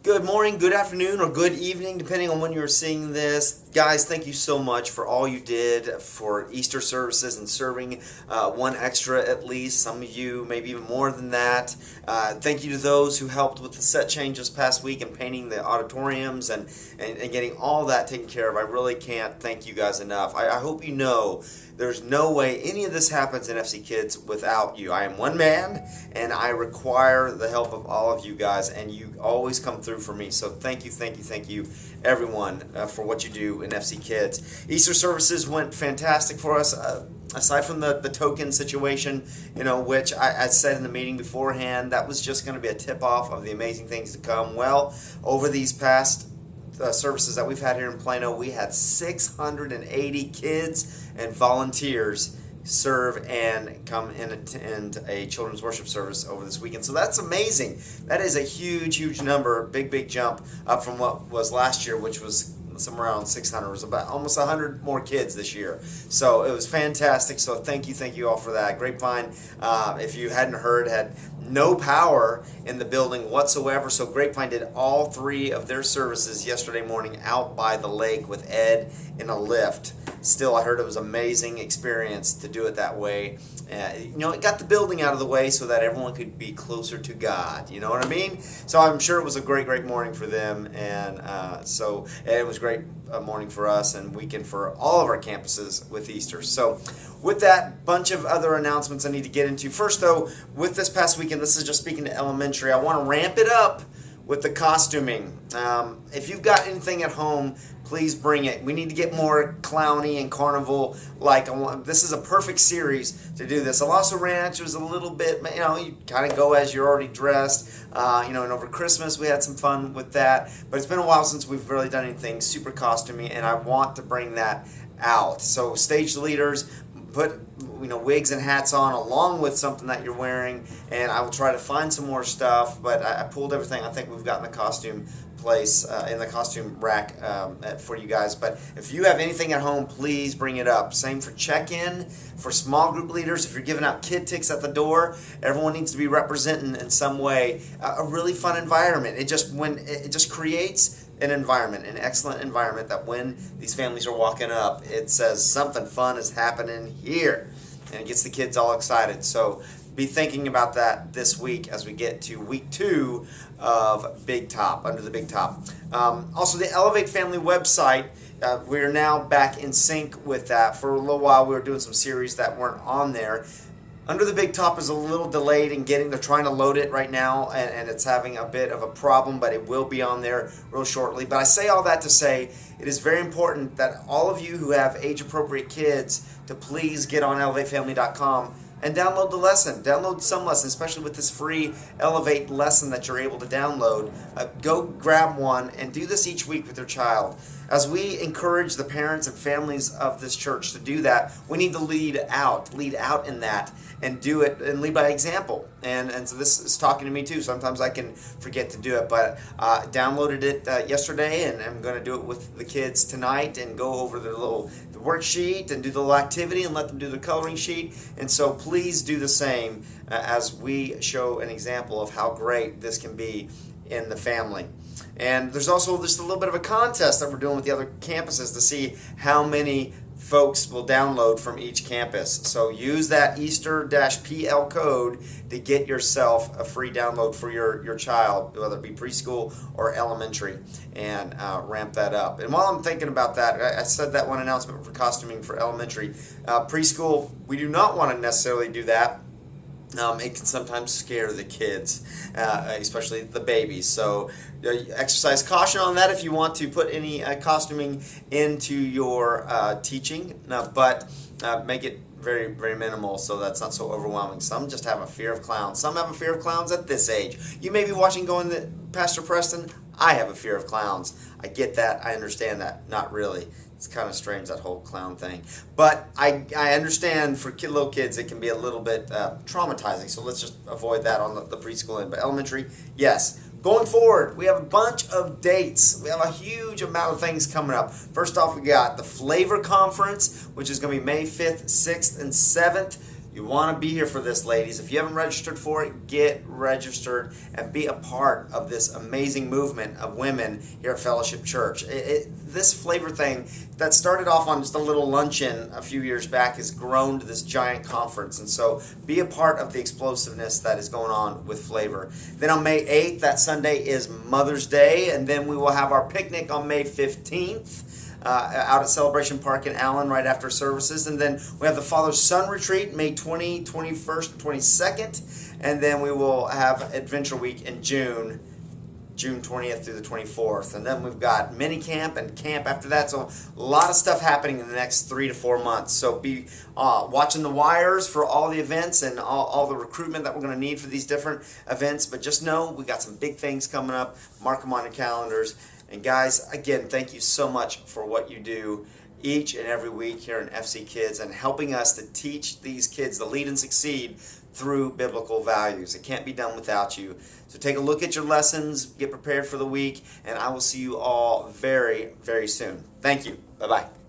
Good morning, good afternoon, or good evening, depending on when you're seeing this. Guys, thank you so much for all you did for Easter services and serving one extra at least. Some of you, maybe even more than that. Thank you to those who helped with the set change this past week and painting the auditoriums and getting all that taken care of. I really can't thank you guys enough. I hope you know there's no way any of this happens in FC Kids without you. I am one man, and I require the help of all of you guys, and you always come through for me. So thank you, everyone, for what you do in FC Kids. Easter services went fantastic for us. Aside from the token situation, which I said in the meeting beforehand, that was just going to be a tip-off of the amazing things to come. Well, over these past services that we've had here in Plano, we had 680 kids and volunteers serve and come and attend a children's worship service over this weekend. So that's amazing. That is a huge number, big jump up from what was last year, which was somewhere around 600. It was about almost 100 more kids this year. So it was fantastic. So thank you all for that. Grapevine, if you hadn't heard, had no power in the building whatsoever. So Grapevine did all three of their services yesterday morning out by the lake with Ed in a lift. Still, I heard it was an amazing experience to do it that way. It got the building out of the way so that everyone could be closer to God. You know what I mean? So I'm sure it was a great morning for them, and it was a great morning for us and weekend for all of our campuses with Easter. So with that, bunch of other announcements I need to get into. First, though, with this past weekend, this is just speaking to elementary, I want to ramp it up with the costuming. If you've got anything at home, please bring it. We need to get more clowny and carnival. This is a perfect series to do this. Alasso Ranch was a little bit, you kind of go as you're already dressed. And over Christmas we had some fun with that. But it's been a while since we've really done anything super costumey, and I want to bring that out. So stage leaders, put wigs and hats on along with something that you're wearing, and I will try to find some more stuff, but I pulled everything I think we've got in the costume place, in the costume rack for you guys. But if you have anything at home, please bring it up. Same for check-in, for small group leaders. If you're giving out kid ticks at the door, everyone needs to be representing in some way a really fun environment. It just creates an excellent environment that when these families are walking up, it says something fun is happening here, and it gets the kids all excited. So be thinking about that this week as we get to week 2 of Big Top, Under the Big Top. Also, the Elevate Family website, we're now back in sync with that. For a little while, we were doing some series that weren't on there. Under the Big Top is a little delayed in they're trying to load it right now, and it's having a bit of a problem, but it will be on there real shortly. But I say all that to say it is very important that all of you who have age-appropriate kids to please get on elevatefamily.com and download the lesson. Download some lesson, especially with this free Elevate lesson that you're able to download. Go grab one and do this each week with your child. As we encourage the parents and families of this church to do that, we need to lead out in that and do it and lead by example. And so this is talking to me too. Sometimes I can forget to do it, but downloaded it yesterday, and I'm going to do it with the kids tonight and go over the worksheet and do the little activity and let them do the coloring sheet. And so please do the same as we show an example of how great this can be in the family. And there's also just a little bit of a contest that we're doing with the other campuses to see how many folks will download from each campus. So use that Easter-PL code to get yourself a free download for your child, whether it be preschool or elementary, and ramp that up. And while I'm thinking about that, I said that one announcement for costuming for elementary. Preschool, we do not want to necessarily do that. It can sometimes scare the kids, especially the babies. So exercise caution on that if you want to put any costuming into your teaching, but make it very minimal so that's not so overwhelming. Some just have a fear of clowns. Some have a fear of clowns at this age. You may be watching going, Pastor Preston, I have a fear of clowns. I get that. I understand that. Not really. It's kind of strange, that whole clown thing. But I understand for little kids it can be a little bit traumatizing. So let's just avoid that on the preschool end. But elementary, yes. Going forward, we have a bunch of dates. We have a huge amount of things coming up. First off, we got the Flavor Conference, which is going to be May 5th, 6th, and 7th. You want to be here for this, ladies. If you haven't registered for it, get registered and be a part of this amazing movement of women here at Fellowship Church. This flavor thing that started off on just a little luncheon a few years back has grown to this giant conference. And so be a part of the explosiveness that is going on with Flavor. Then on May 8th, that Sunday is Mother's Day. And then we will have our picnic on May 15th. Out at Celebration Park in Allen right after services. And then we have the Father-Son Retreat May 20, 21st, and 22nd. And then we will have Adventure Week in June 20th through the 24th. And then we've got mini camp and camp after that. So a lot of stuff happening in the next 3 to 4 months. So be watching the wires for all the events and all the recruitment that we're going to need for these different events. But just know we got some big things coming up. Mark them on your calendars. And guys, again, thank you so much for what you do each and every week here in FC Kids and helping us to teach these kids to lead and succeed through biblical values. It can't be done without you. So take a look at your lessons, get prepared for the week, and I will see you all very, very soon. Thank you. Bye-bye.